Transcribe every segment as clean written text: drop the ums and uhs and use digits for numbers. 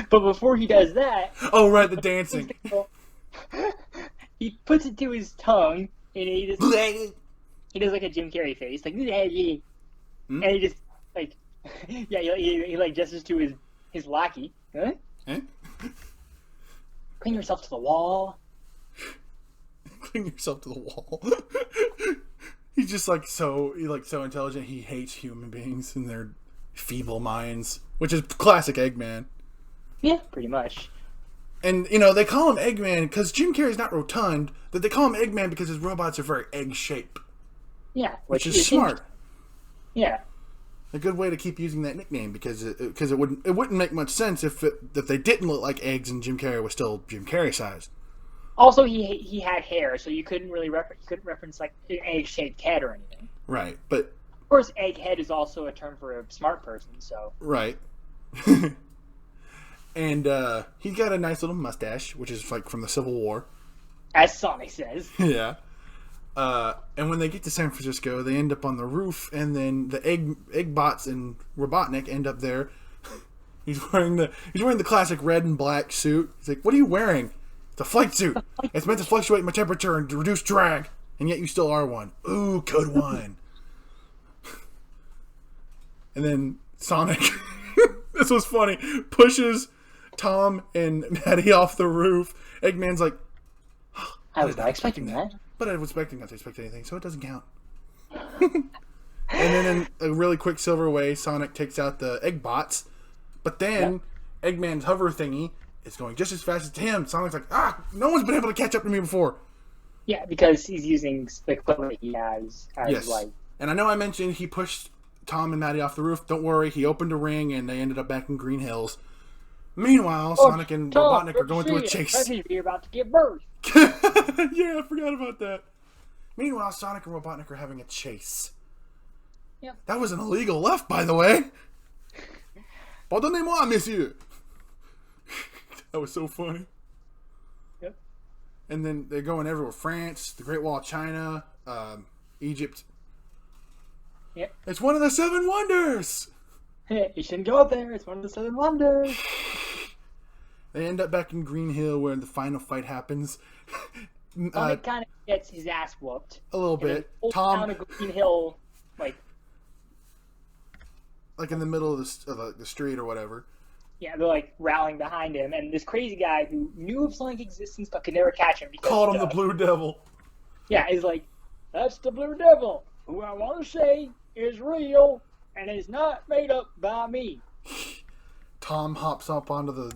But before he does that, Oh, right, the dancing. he puts it to his tongue and Hmm? he does like a Jim Carrey face, like and he just like yeah, he like gestures to his lackey. Huh? Eh? Clean yourself to the wall. Cling yourself to the wall. He's just like so intelligent. He hates human beings and their feeble minds, which is classic Eggman. Yeah, pretty much. And they call him Eggman because Jim Carrey's not rotund. That they call him Eggman because his robots are very egg shaped. Yeah, which is smart. Yeah, a good way to keep using that nickname because it wouldn't make much sense if they didn't look like eggs and Jim Carrey was still Jim Carrey size. Also, he had hair, so you couldn't really reference like an egg-shaped head or anything. Right, but of course, egghead is also a term for a smart person. So right, and he's got a nice little mustache, which is like from the Civil War, as Sonic says. Yeah. And when they get to San Francisco, they end up on the roof, and then the egg bots and Robotnik end up there. He's wearing the classic red and black suit. He's like, "What are you wearing?" It's a flight suit. It's meant to fluctuate my temperature and to reduce drag, and yet you still are one. Ooh, code one. And then Sonic, this was funny, pushes Tom and Maddie off the roof. Eggman's like, I was not expecting that. But I was expecting not to expect anything, so it doesn't count. And then in a really quick silver way, Sonic takes out the egg bots. But then Eggman's hover thingy is going just as fast as him. Sonic's like, no one's been able to catch up to me before. Yeah, because he's using the equipment he has as Yes. like. And I know I mentioned he pushed Tom and Maddie off the roof. Don't worry, he opened a ring and they ended up back in Green Hills. Meanwhile, Sonic and Robotnik are going through a chase. You're about to give birth. Yeah, I forgot about that. Meanwhile, Sonic and Robotnik are having a chase. Yeah. That was an illegal left, by the way. Pardonnez-moi, monsieur. That was so funny. Yep. And then they're going everywhere. France, the Great Wall of China, Egypt. Yep. It's one of the 7 wonders. You shouldn't go up there. It's one of the 7 wonders. They end up back in Green Hill where the final fight happens. Sonic kind of gets his ass whooped. A little bit. Tom down a Green Hill, like in the middle of the street or whatever. Yeah, they're like rallying behind him, and this crazy guy who knew of Sonic's existence but could never catch him because called him the Blue Devil. Yeah, he's like, "That's the Blue Devil, who I want to say is real and is not made up by me." Tom hops up onto the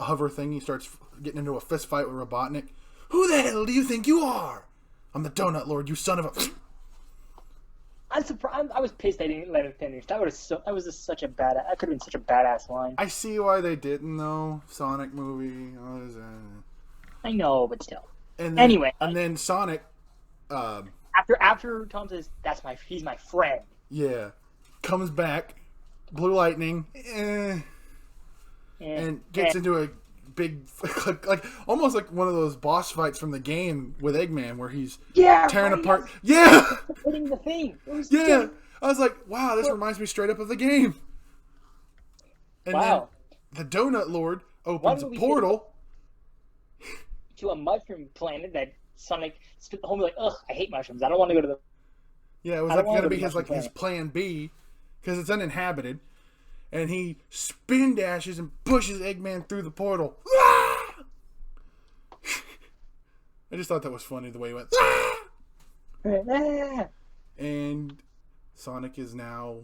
hover thing. He starts getting into a fist fight with Robotnik. Who the hell do you think you are? I'm the Donut Lord, you son of a... I'm surprised. I was pissed they didn't let him finish. That was just such a bad. That could have been such a badass line. I see why they didn't though. Sonic movie. I know, but still. And then, anyway, and then Sonic. After Tom says he's my friend. Yeah, comes back, Blue Lightning, and gets into a big, like almost like one of those boss fights from the game with Eggman, where he's tearing apart. Yeah, hitting the thing. Yeah, I was like, wow, this reminds me straight up of the game. And then the Donut Lord opens a portal to a mushroom planet that Sonic spent the whole like, ugh, I hate mushrooms. I don't want to go to the. Yeah, it was going to be his plan B, because it's uninhabited. And he spin dashes and pushes Eggman through the portal. I just thought that was funny the way he went. And Sonic is now,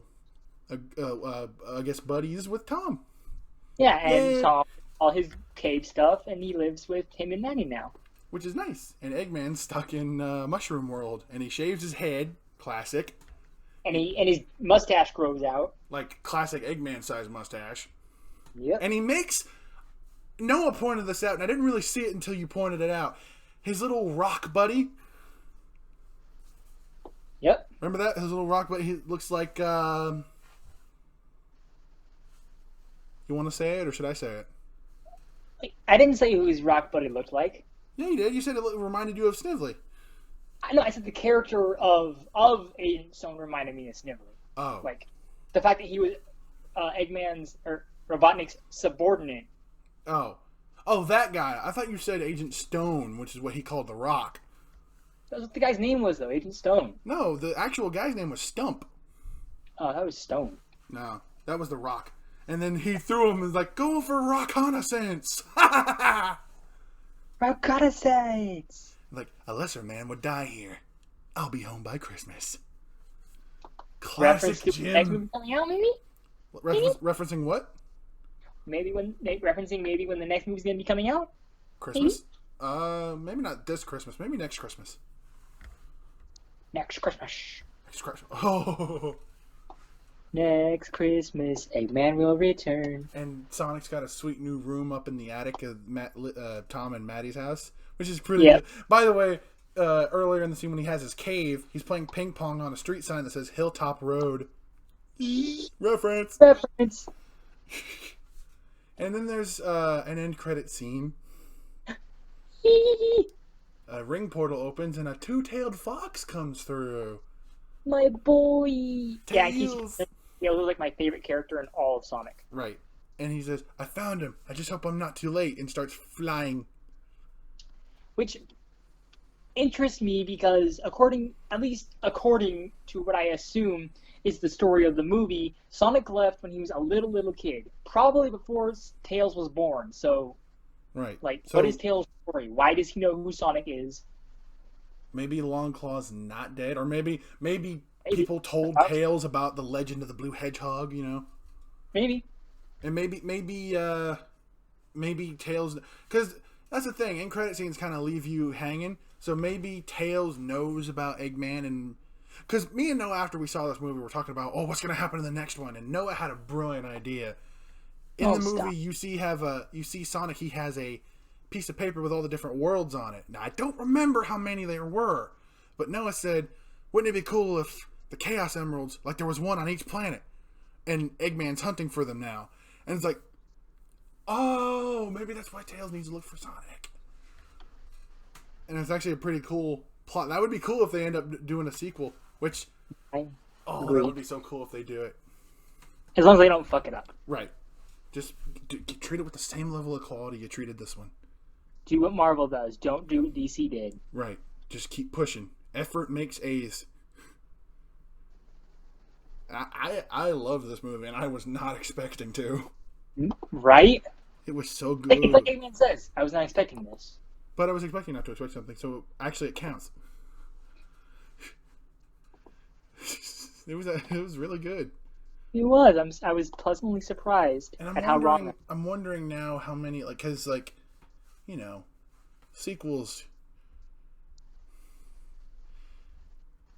I guess, buddies with Tom. Yeah, and Tom, all his cave stuff, and he lives with him and Nanny now. Which is nice. And Eggman's stuck in Mushroom World, and he shaves his head, classic. And his mustache grows out. Like classic Eggman-sized mustache. Yep. And he makes... Noah pointed this out, and I didn't really see it until you pointed it out. His little rock buddy. Yep. Remember that? His little rock buddy. He looks like... You want to say it, or should I say it? I didn't say who his rock buddy looked like. Yeah, you did. You said it reminded you of Snively. I know. I said the character of Agent Stone reminded me of Snively. Oh. Like, the fact that he was Eggman's or Robotnik's subordinate. Oh, that guy. I thought you said Agent Stone, which is what he called the Rock. That's what the guy's name was, though. Agent Stone. No, the actual guy's name was Stump. Oh, that was Stone. No, that was the Rock. And then he threw him and was like, "Go for reconnaissance." Reconnaissance. Like, a lesser man would die here. I'll be home by Christmas. Classic Jim. Next movie coming out, maybe? Referencing what? Referencing maybe when the next movie's gonna be coming out. Christmas? Maybe not this Christmas. Maybe next Christmas. Next Christmas. Next Christmas. Oh. Next Christmas, Eggman will return. And Sonic's got a sweet new room up in the attic of Tom and Maddie's house, which is pretty good. By the way, earlier in the scene when he has his cave, he's playing ping pong on a street sign that says Hilltop Road. Reference. And then there's an end credit scene. A ring portal opens and a two-tailed fox comes through. My boy. Tails. Yeah, he was like my favorite character in all of Sonic. Right. And he says, "I found him. I just hope I'm not too late," and starts flying. Which interests me because according to what I assume is the story of the movie, Sonic left when he was a little kid. Probably before Tails was born. So, right. What is Tails' story? Why does he know who Sonic is? Maybe Longclaw's not dead, or maybe people told Tails about the legend of the blue hedgehog, you know? Maybe. And maybe Tails... Because that's the thing, end credit scenes kind of leave you hanging, so maybe Tails knows about Eggman, and... Because me and Noah, after we saw this movie, were talking about, what's going to happen in the next one, and Noah had a brilliant idea. In the movie, you see Sonic, he has a piece of paper with all the different worlds on it. Now, I don't remember how many there were, but Noah said, wouldn't it be cool if the Chaos Emeralds, like there was one on each planet, and Eggman's hunting for them now. And it's like, maybe that's why Tails needs to look for Sonic. And it's actually a pretty cool plot. That would be cool if they end up doing a sequel, which, that would be so cool if they do it. As long as they don't fuck it up. Right. Just treat it with the same level of quality you treated this one. Do what Marvel does. Don't do what DC did. Right. Just keep pushing. Effort makes A's. I love this movie, and I was not expecting to. Right? It was so good. It's like Eggman says, I was not expecting this. But I was expecting not to expect something, so actually it counts. It was really good. It was. I was pleasantly surprised at how wrong. I'm wondering now how many, because sequels.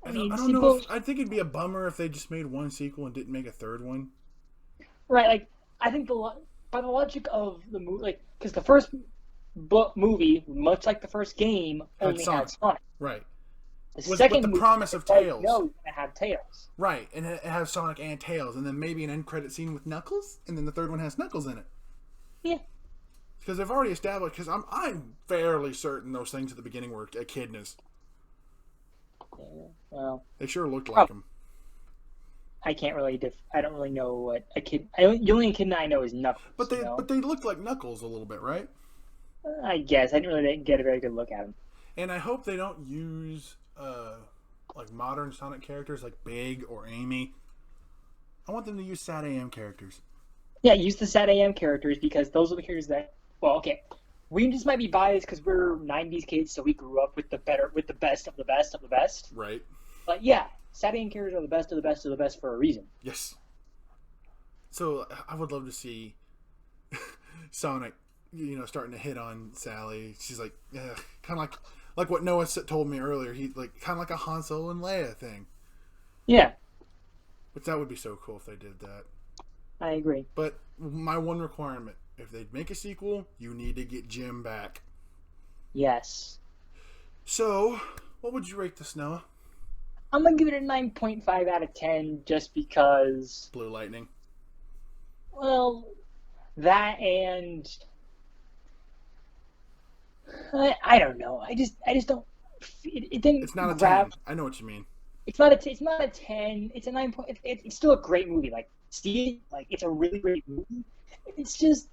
I don't know. I think it'd be a bummer if they just made one sequel and didn't make a third one. Right. I think by the logic of the movie, because the first movie, much like the first game, only had Sonic. Right. The second with the movie, promise of Tails. No, it had Tails. Right, and it has Sonic and Tails, and then maybe an end credit scene with Knuckles, and then the third one has Knuckles in it. Yeah. Because they've already established. Because I'm fairly certain those things at the beginning were echidnas. Yeah, well, they sure looked like them. I can't really I don't really know what the only echidna I know is Knuckles. But they looked like Knuckles a little bit, right? I guess I didn't really get a very good look at them. And I hope they don't use modern Sonic characters like Big or Amy. I want them to use Sad AM characters. Yeah, use the Sad AM characters because those are the characters that. Well, okay, we just might be biased because we're '90s kids, so we grew up with the best of the best of the best. Right. But yeah, Sad AM characters are the best of the best of the best for a reason. Yes. So I would love to see Sonic, starting to hit on Sally. She's like, kind of like what Noah told me earlier. He kind of like a Han Solo and Leia thing. Yeah. Which that would be so cool if they did that. I agree. But my one requirement, if they'd make a sequel, you need to get Jim back. Yes. So, what would you rate this, Noah? I'm going to give it a 9.5 out of 10 just because... Blue Lightning. Well, that and... I don't know. I just don't... It didn't. It's not a 10. I know what you mean. It's not a 10. It's a 9. It's still a great movie. It's a really great movie. It's just